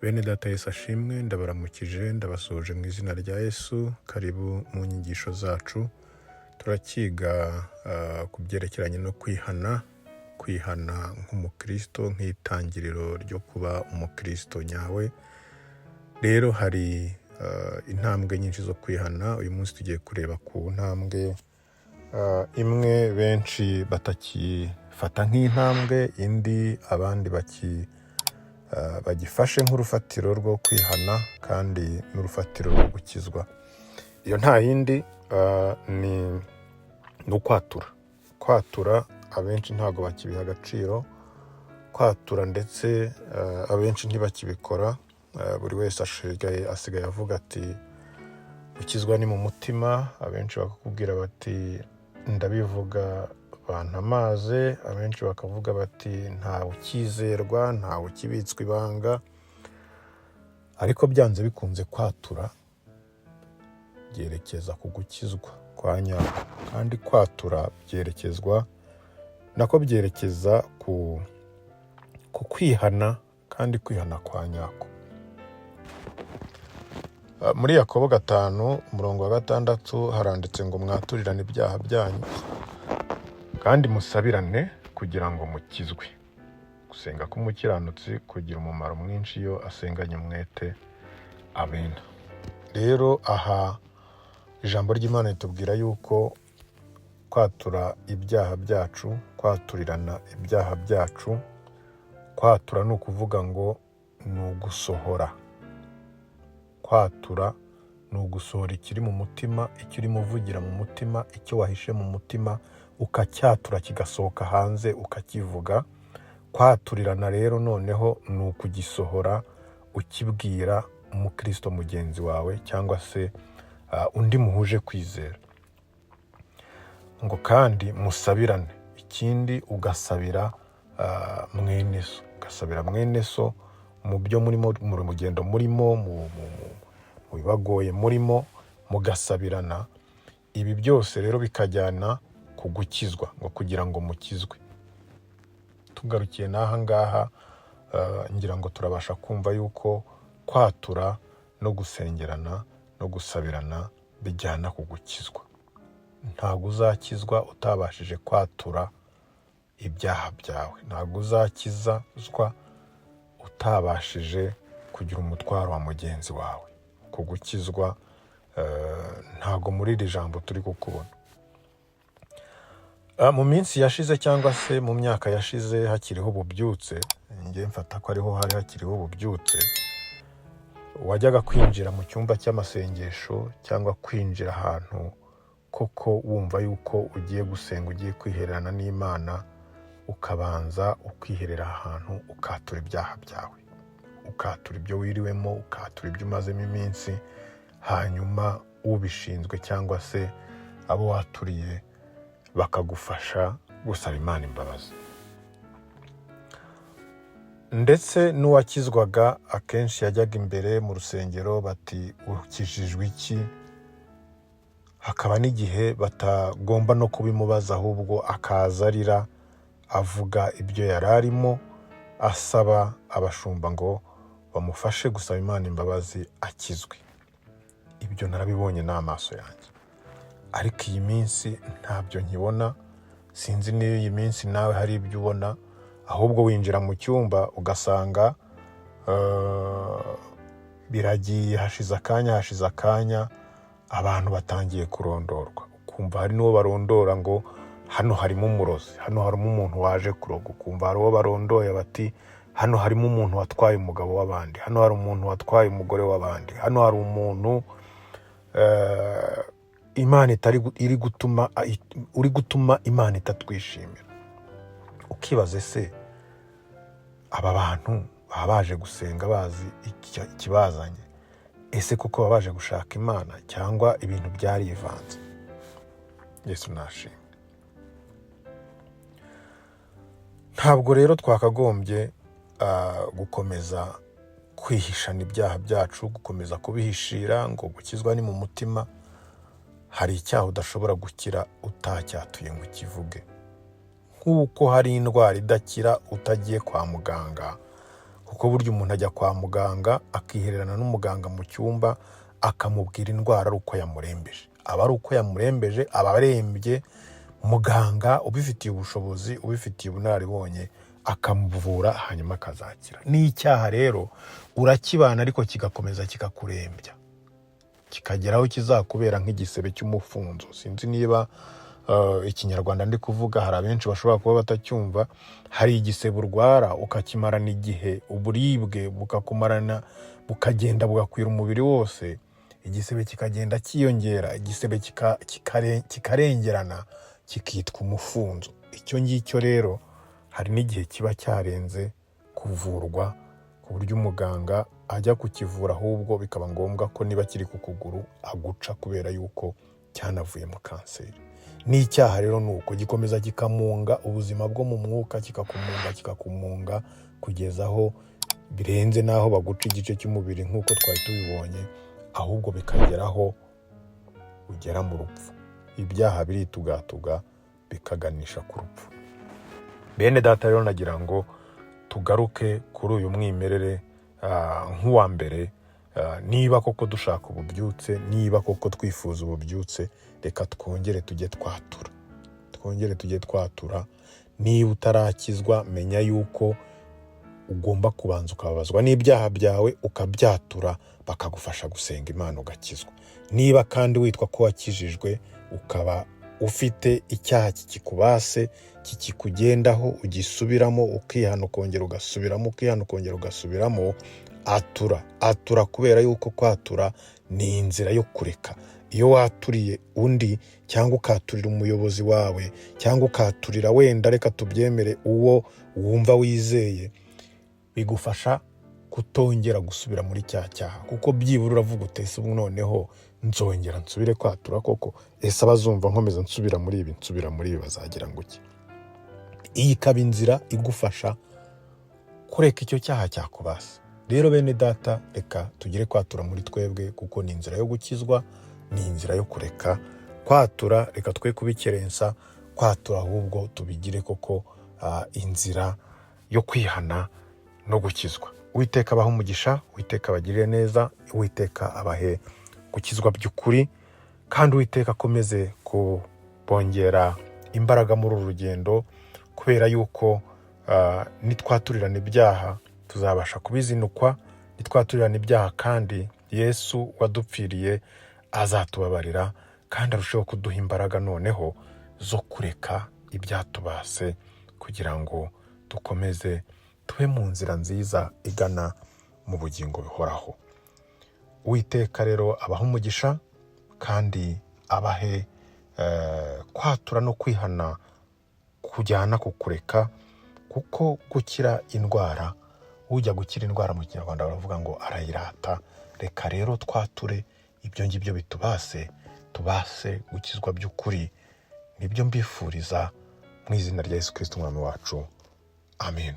Bene data Yesu ashimwe, ndabaramukije, ndabasuhuje mu izina rya Yesu. Karibu mu nyigisho zacu. Turakiga ku byerekeranye no kwihana nk'umukristo, nk'itangiriro ryo kuba umukristo nyawe. Rero hari intambwe nyinshi zo kwihana. Uyu munsi tugiye kureba ku ntambwe imwe benshi batakifata nk'intambwe, indi abandi bagifashe nk'urufatiro rwo kwihana kandi n'urufatiro rwo gukizwa. Iyo nta yindi ni ukwatura. Abenshi ntabwo bakibiha agaciro kwatura, ndetse abenshi ntibakibikora. Buri wese asigaye avuga ati gukizwa ni mu mutima. Abenshi bakakubwira bati ndabivuga bantamaze. Abenshi bakavuga bati ntawe ukizerwa, ntawe ukibitswe ibanga. Ariko byanze bikunze kwatura byerekeza ku gukizwa kwa nyako, kandi kwatura byerekeza ku kwihana, kandi kwihana kwa nyako. Muri Yakobo 5:6 haranditse ngo mwaturirane ibyaha byanyu kandi musabirane kugira ngo mukizwe. Gusenga k'umukiranutsi kugira umumaro mwinshi iyo asenganye umwete. Amen. Rero aha ijambo ry'Imana ritubwira yuko kwatura ibyaha byacu, kwaturirana ibyaha byacu, kwatura ni ukuvuga ngo ni ugusohora. Kwatura ni ugusohora ikiri mu mutima, icyo urimo uvugira mu mutima, icyo wahishe mu mutima ukacyatura kigasohoka hanze ukakivuga. Kwaturirana rero noneho ni ukugisohora ukibwira umukristo mugenzi wawe cyangwa se undi muhuje kwizera. Ngo kandi musabirane. Ikindi ugasabira mwene so, ugasabira mwene so mu byo murimo, mu rugendo murimo, mu bibagoye murimo, mugasabirana. Ibi byose rero bikajyana ku gukizwa, ngo kugira ngo mukizwe. Tugarukiye n'aha ngaha, ngira ngo turabasha kumva yuko kwatura no gusengerana no gusabirana bijyana ku gukizwa. Ntabwo uzakizwa utabashije kwatura ibyaha byawe. Ntabwo uzakizwa utabashije kugira umutwaro wa mugenzi wawe. Ku gukizwa ntabwo muri iri jambo turi kukubona. Mu minsi yashize cyangwa se mu myaka yashize hakiriho ububyutse, njye mfata ko ariho hari hakiriho ububyutse, wajyaga kwinjira mu cyumba cy'amasengesho cyangwa kwinjira ahantu koko wumva yuko ugiye gusenga, ugiye kwihererana n'Imana, ukabanza ukiherera ahantu ukatura ibyaha byawe, ukatura ibyo wiriwemo, ukatura ibyo umazemo iminsi. Hanyuma ubishinzwe cyangwa se abo waturiye bakagufasha gusaba Imana imbabazi. Ndetse n'uwakizwaga akenshi yajyaga imbere mu rusengero bati ukijijwe iki? Hakaba n'igihe batagomba no kubimubaza, ahubwo akaza arira avuga ibyo yari arimo, asaba abashumba ngo bamufashe gusaba Imana imbabazi akizwe. Ibyo narabibonye n'amaso yanjye. Ariko iyi minsi ntabyo nkibona. Sinzi niyo iyi minsi nawe hari ibyo ubona, ahubwo winjira mu cyumba ugasanga biragiye, hashize akanya abantu batangiye kurondorwa. Ukumva hari n'uwo barondora ngo hano harimo umurozi, hano harimo umuntu waje kuroga. Ukumva hari uwo barondoye bati hano harimo umuntu watwaye umugabo w'abandi, hano hari umuntu watwaye umugore w'abandi, hano hari umuntu Imana uri gutuma Imana itatwishimira. Ukibaza ese aba bantu baba baje gusenga bazi ikibazanye? Ese kuko baba baje gushaka Imana cyangwa ibintu byarivanze? Yesu nashimwe. Ntabwo rero twakagombye gukomeza kwihishana ibyaha byacu, gukomeza kubihishira ngo gukizwa ni mu mutima. Hari icyaha udashobora gukira utacyatuye ngo ukivuge. Nk'uko hari indwara idakira utagiye kwa muganga, kuko burya umuntu ajya kwa muganga akihererana n'umuganga mu cyumba akamubwira indwara ari uko yamurembeje. Aba ari uko yamurembeje, aba arembye, muganga ubifitiye ubushobozi, ubifitiye ubunararibonye akamuvura hanyuma akazakira. N'icyaha rero urakibana ariko kigakomeza kikakurembya, kikageraho kizakubera nk'igisebe cy'umufunzo. Sinzi niba ikinyarwanda ndi kuvuga hari abenshi bashobora kuba batacyumva. Hari igisebe urwara ukakimarana igihe, uburibwe bukakumarana, bukagenda bugakwira umubiri wose, igisebe kikagenda cyiyongera, igisebe kikarengerana kikitwa umufunzo. Icyo ngicyo rero hari n'igihe kiba cyarenze kuvurwa ku buryo umuganga ajya kukivura, ahubwo bikaba ngombwa ko niba kiri ku kuguru aguca kubera yuko cyanavuyemo kanseri. N'icyaha rero ni uko gikomeza kikamunga ubuzima bwo mu mwuka, kikakumunga kugeza aho birenze n'aho baguca igice cy'umubiri nk'uko twari tubibonye, ahubwo bikageraho ugera mu rupfu. Ibyaha biritugatuga bikaganisha ku rupfu. Bene data rero nagira ngo tugaruke kuri uyu mwimerere nk'uwa mbere. Niba koko dushaka ububyutse, niba koko twifuza ububyutse, reka twongere tujye twatura. Niba utarakizwa, menya yuko ugomba kubanza ukababazwa n'ibyaha byawe, ukabyatura, bakagufasha gusenga Imana ugakizwa. Niba kandi witwa ko wakijijwe, ukaba ufite icyaha kikikubase, kikikugendaho, ugisubiramo, ukihana ukongera ugasubiramo, ukihana ukongera ugasubiramo, atura kubera yuko kwatura ni inzira yo kureka. Iyo waturiye undi cyangwa ukaturira umuyobozi wawe cyangwa ukaturira wenda reka tubyemere uwo wumva wizeye, bigufasha kutongera gusubira muri cya cyaha, kuko byibura uravuga utese ubu noneho nzongera nsubire kwatura koko, ese abazumva nkomeza nsubira muri ibi bazagira ngo iki? Iyi ikaba inzira igufasha kureka icyo cyaha cyakubase. Rero bene data, reka tugire kwatura muri twebwe, kuko ni inzira yo gukizwa, ni inzira yo kureka kwatura. Reka twe kubikerensa kwatura, ahubwo tubigire koko inzira yo kwihana no gukizwa. Uwiteka abahe umugisha, Uwiteka abagirire neza, Uwiteka abahe gukizwa by'ukuri, kandi Uwiteka akomeze kubongera imbaraga muri uru rugendo, kubera yuko nitwaturirana ibyaha tuzabasha kubizinukwa. Nitwaturirana ibyaha kandi Yesu wadupfiriye azatubabarira, kandi arushaho kuduha imbaraga noneho zo kureka ibyatubase, kugira ngo dukomeze tube mu nzira nziza igana mu bugingo bihoraho. Uwiteka rero abahe umugisha, kandi abahe kwatura no kwihana kujyana ku kureka, kuko gukira indwara, ujya gukira indwara mu Kinyarwanda baravuga ngo arayirata. Reka rero twature ibyo ngibyo bitubase, tubase gukizwa by'ukuri. Nibyo mbifuriza mu izina rya Yesu Kristo umwami wacu. Amen.